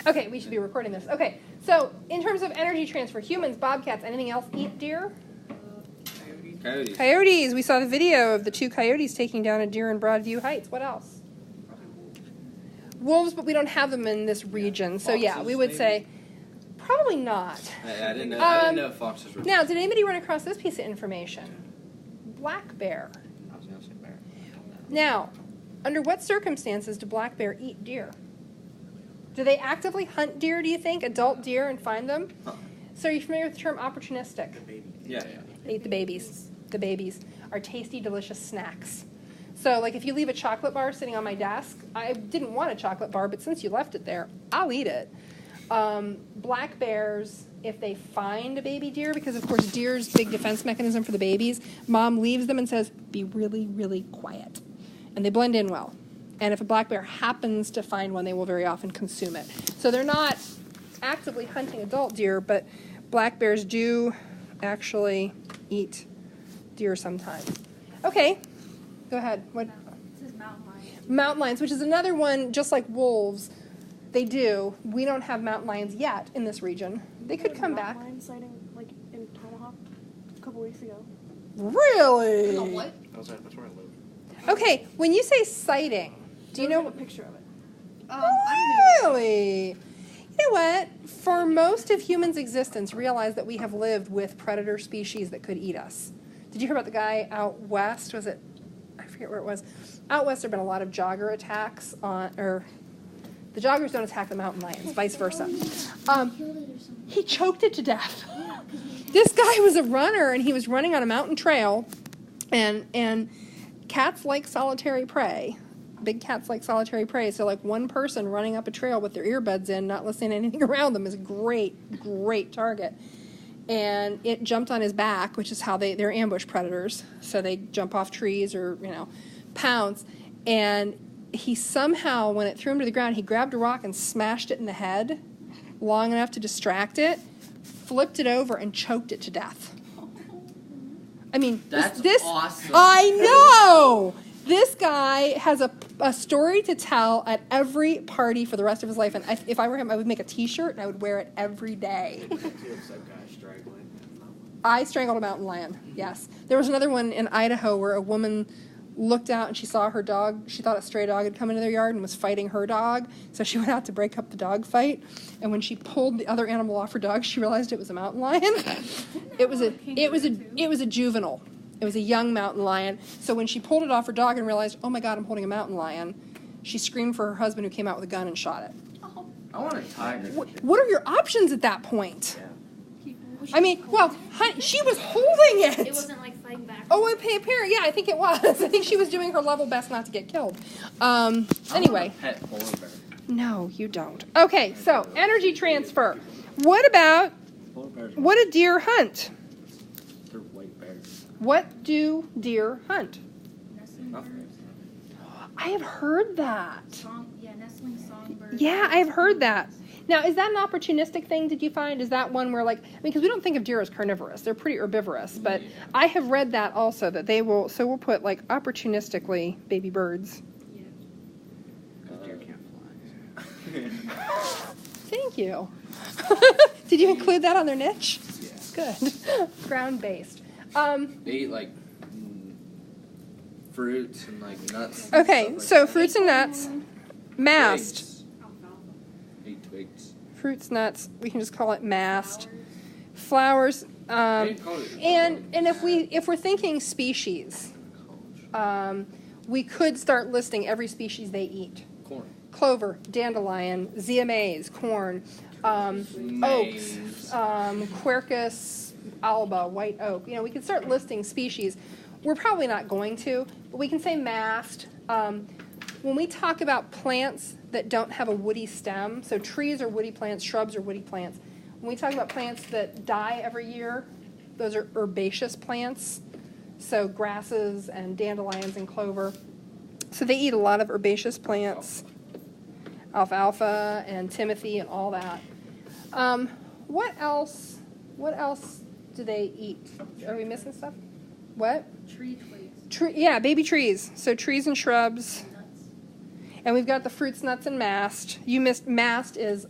Okay, we should be recording this. Okay, so in terms of energy transfer, humans, bobcats, anything else eat deer? Coyotes. Coyotes. We saw the video of the 2 coyotes taking down a deer in Broadview Heights. What else? Wolves, but we don't have them in this region. So yeah, we would say probably not. I didn't know foxes were. Now, did anybody run across this piece of information? Black bear. I was going to say bear. Now, under what circumstances do black bear eat deer? Do they actively hunt deer, do you think, adult deer, and find them? Huh. So are you familiar with the term opportunistic? Yeah. They eat the babies. The babies are tasty, delicious snacks. So, like, if you leave a chocolate bar sitting on my desk, I didn't want a chocolate bar, but since you left it there, I'll eat it. Black bears, if they find a baby deer, because, of course, deer's big defense mechanism for the babies, mom leaves them and says, be really, really quiet. And they blend in well. And if a black bear happens to find one, they will very often consume it. So they're not actively hunting adult deer, but black bears do actually eat deer sometimes. Okay, go ahead. What? It says mountain lions. Mountain lions, which is another one, just like wolves, they do. We don't have mountain lions yet in this region. They could come back. Mountain lion sighting, like in Tomahawk, a couple weeks ago. Really? What? That's where I live. Okay, when you say sighting, do you know a picture of it? Really? You know what? For most of humans' existence, realize that we have lived with predator species that could eat us. Did you hear about the guy out west? Was it? I forget where it was. Out west, there have been a lot of jogger attacks or the joggers don't attack the mountain lions, vice versa. He choked it to death. This guy was a runner, and he was running on a mountain trail, and cats like solitary prey. Big cats like solitary prey, so like one person running up a trail with their earbuds in, not listening to anything around them, is a great target. And it jumped on his back, which is how they're ambush predators. So they jump off trees or, pounce. And he somehow, when it threw him to the ground, he grabbed a rock and smashed it in the head long enough to distract it, flipped it over, and choked it to death. I mean, That's this awesome. I know! This guy has a story to tell at every party for the rest of his life. And if I were him, I would make a T-shirt and I would wear it every day. I strangled a mountain lion, yes. There was another one in Idaho where a woman looked out and she saw her dog. She thought a stray dog had come into their yard and was fighting her dog. So she went out to break up the dog fight. And when she pulled the other animal off her dog, she realized it was a mountain lion. It was a juvenile. It was a young mountain lion. So when she pulled it off her dog and realized, oh my God, I'm holding a mountain lion, she screamed for her husband, who came out with a gun and shot it. I want a tiger. What are your options at that point? I mean, well, she was holding it. It wasn't like fighting back. Oh, apparently, yeah, I think it was. I think she was doing her level best not to get killed. Anyway. Pet polar bear. No, you don't. Okay, so energy transfer. What about, Polar bears. what do deer hunt? They're white bears. What do deer hunt? Nothing. I have heard that. Nestling songbirds. Yeah, I have heard that. Now, is that an opportunistic thing, did you find? Is that one where, because we don't think of deer as carnivorous. They're pretty herbivorous. But I have read that also, that they will, so we'll put, opportunistically baby birds. Yeah. Because deer can't fly. Thank you. Did you include that on their niche? Yeah. Good. Ground-based. They eat, fruits and, nuts. Okay, and so stuff fruits and nuts. Mast. Eat twigs. Fruits, nuts. We can just call it mast. Flowers. And if we're thinking species, we could start listing every species they eat. Corn. Clover, dandelion, ZMAs, corn, oaks, Quercus alba, white oak. We can start listing species. We're probably not going to, but we can say mast. When we talk about plants that don't have a woody stem, so trees are woody plants, shrubs are woody plants. When we talk about plants that die every year, those are herbaceous plants, so grasses and dandelions and clover. So they eat a lot of herbaceous plants, alfalfa and timothy and all that. What else do they eat? Are we missing stuff? What? Tree twigs. Yeah, baby trees. So trees and shrubs. And we've got the fruits, nuts, and mast. You missed mast is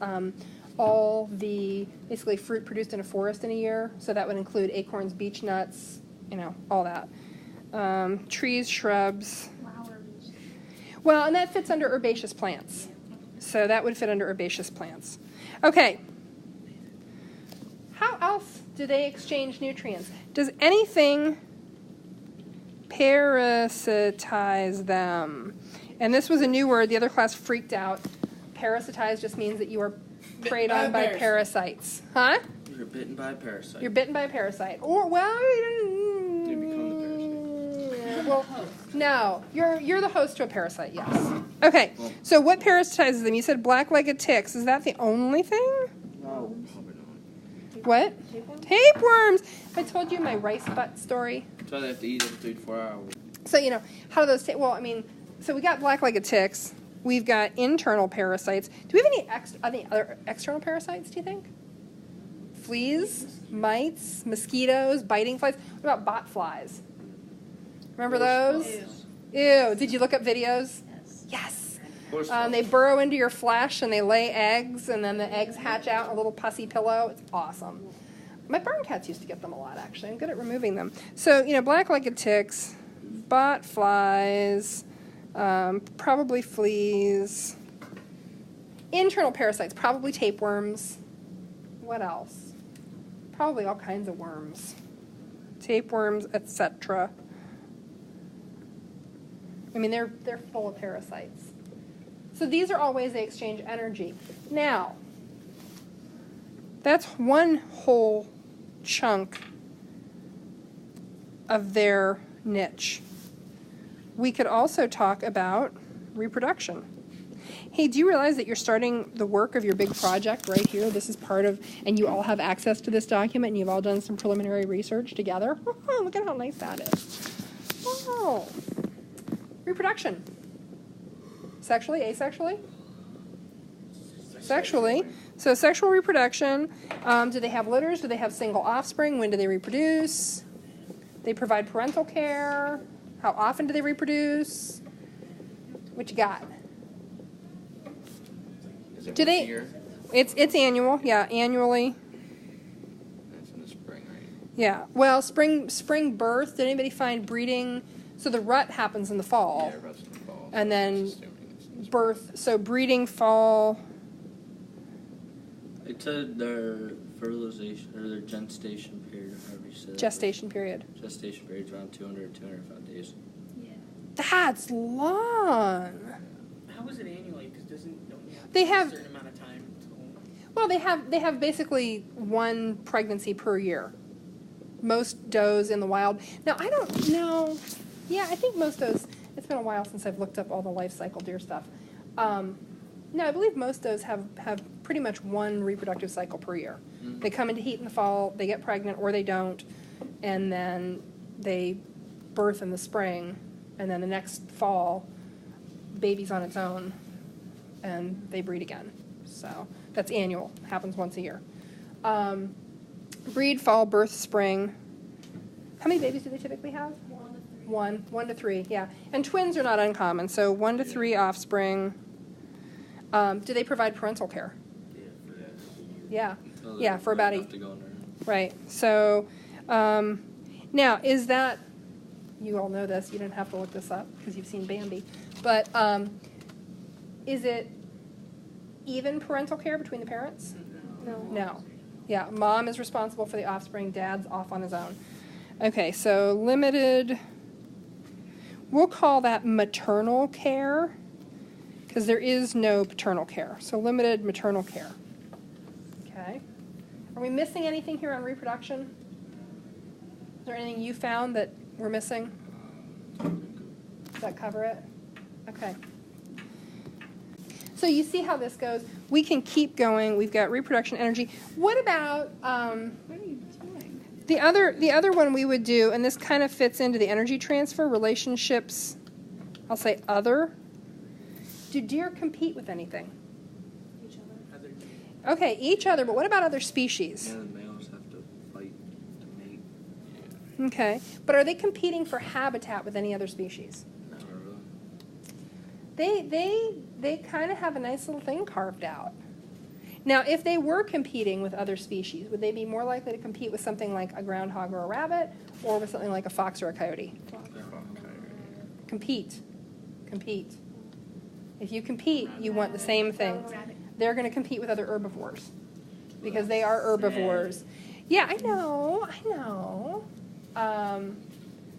all the basically fruit produced in a forest in a year. So that would include acorns, beech nuts, all that. Trees, shrubs. Flowers. Well, and that fits under herbaceous plants. So that would fit under herbaceous plants. Okay. How else do they exchange nutrients? Does anything parasitize them? And this was a new word. The other class freaked out. Parasitize just means that you are preyed on by parasites. Huh? You're bitten by a parasite. You're bitten by a parasite. Or, well, You become the parasite. well, no. You're the host to a parasite, yes. Okay, so what parasitizes them? You said black-legged ticks. Is that the only thing? No, probably not. What? Tapeworms. I told you my rice butt story. That's why they have to eat every 3 to 4 hours. So, how do those so we got black-legged ticks. We've got internal parasites. Do we have any other external parasites, do you think? Fleas, mites, mosquitoes, biting flies. What about botflies? Remember those? Ew. Did you look up videos? Yes. They burrow into your flesh and they lay eggs, and then the eggs hatch out in a little pussy pillow. It's awesome. My barn cats used to get them a lot, actually. I'm good at removing them. So, black-legged ticks, botflies, probably fleas, internal parasites, probably tapeworms. What else? Probably all kinds of worms. Tapeworms, etc. They're full of parasites. So these are all ways they exchange energy. Now, that's one whole chunk of their niche. We could also talk about reproduction. Hey, do you realize that you're starting the work of your big project right here? This is part of, and you all have access to this document, and you've all done some preliminary research together. Oh, look at how nice that is. Oh. Reproduction. Sexually, asexually? Sexually. So sexual reproduction. Do they have litters? Do they have single offspring? When do they reproduce? They provide parental care. How often do they reproduce? What you got? Is it Do once a they? year? It's annual. Yeah, annually. That's in the spring, right? Yeah. Well, spring birth. Did anybody find breeding? So the rut happens in the fall. Yeah, rest in the fall. And then Just assuming it's in the spring. birth. So breeding fall. It said their fertilization or their gestation period, or however you say that. Gestation period. Gestation period's around 205 days. Yeah. That's long. How is it annually? Because don't you They have have- a certain amount of time to Well, they have basically one pregnancy per year. Most does in the wild. Now, I don't know. Yeah, I think most does. It's been a while since I've looked up all the life cycle deer stuff. No, I believe most does have pretty much one reproductive cycle per year. Mhm. They come into heat in the fall, they get pregnant or they don't, and then they birth in the spring, and then the next fall, baby's on its own, and they breed again. So that's annual, happens once a year. Breed, fall, birth, spring. How many babies do they typically have? 1 to 3, yeah. And twins are not uncommon, so 1 to 3 offspring. Do they provide parental care? Yeah. So Yeah, for about enough to go in there. Right. So, now, is that, you all know this, you didn't have to look this up because you've seen Bambi, but is it even parental care between the parents? No. Yeah, mom is responsible for the offspring, dad's off on his own. Okay, so limited, we'll call that maternal care because there is no paternal care. So limited maternal care. Okay. Are we missing anything here on reproduction? Is there anything you found that we're missing? Does that cover it? Okay. So you see how this goes. We can keep going. We've got reproduction energy. What about What are you doing? the other one we would do, and this kind of fits into the energy transfer relationships, I'll say other. Do deer compete with anything? Each other. Other Okay, each other, but what about other species? Yeah, the males have to fight to mate. Okay, but are they competing for habitat with any other species? Not really. they kind of have a nice little thing carved out. Now, if they were competing with other species, would they be more likely to compete with something like a groundhog or a rabbit, or with something like a fox or a coyote? Compete. Compete. If you compete, you want the same things. They're going to compete with other herbivores because they are herbivores. Yeah, I know.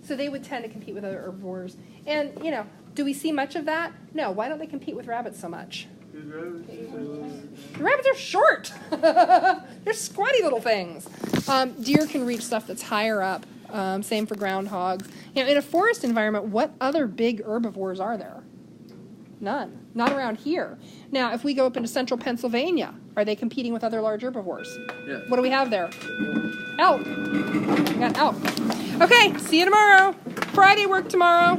So they would tend to compete with other herbivores. And, you know, do we see much of that? No. Why don't they compete with rabbits so much? The rabbits are short. They're squatty little things. Deer can reach stuff that's higher up. Same for groundhogs. You know, in a forest environment, what other big herbivores are there? None. Not around here. Now, if we go up into central Pennsylvania, are they competing with other large herbivores? Yes. What do we have there? Elk. We got elk. Okay, see you tomorrow. Friday work tomorrow.